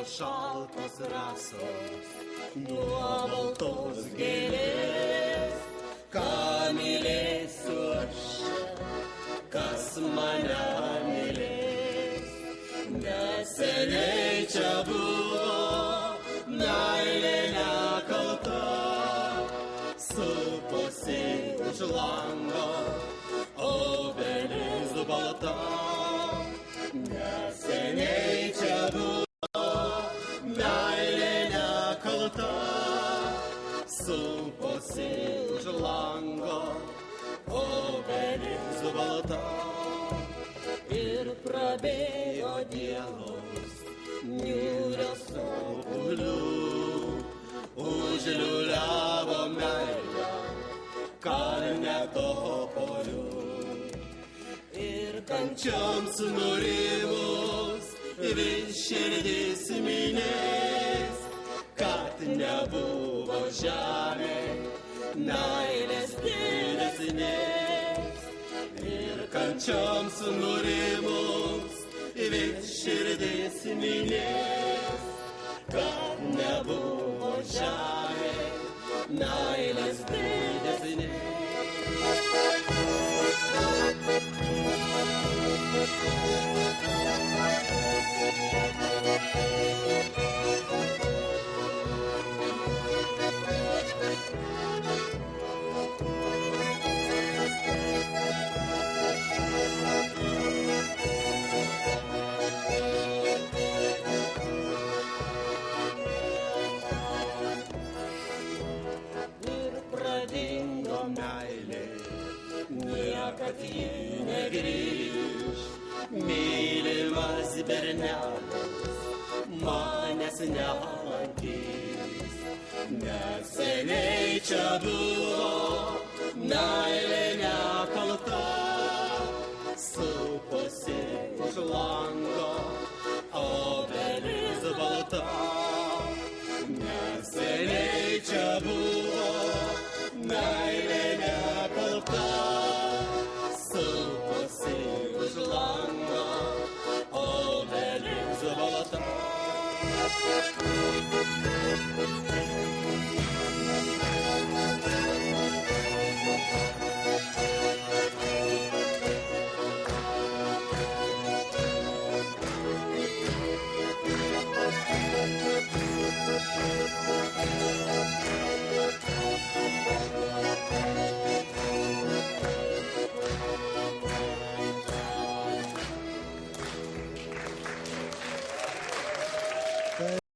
šaltos rasos, nuo baltos gėlės. Ką mylėsiu aš, kas mane mylės. Neseniai čia buvo meilė nekalta, suposi už lango obelis balta. Neseniai čia buvo meilė nekalta, suposi už lango obelis balta. Ir prabėjo dienos niūrios sopulių, užliuliavo meilę karnetopolių. Ir kančioms nurimus vis širdis minės, kad nebuvo žemė meilės didesnės. Ir kančioms nurimus vis širdis minės, kad nebuvo žemė meilės didesnės. Meilė, niekad ji negrįž. Mylimas bernelis manęs nelankys. Neseniai čia buvo meilė nekalta, suposi už lango obelis balta. Neseniai čia buvo meilė nekalta, suposi už lango obelis balta.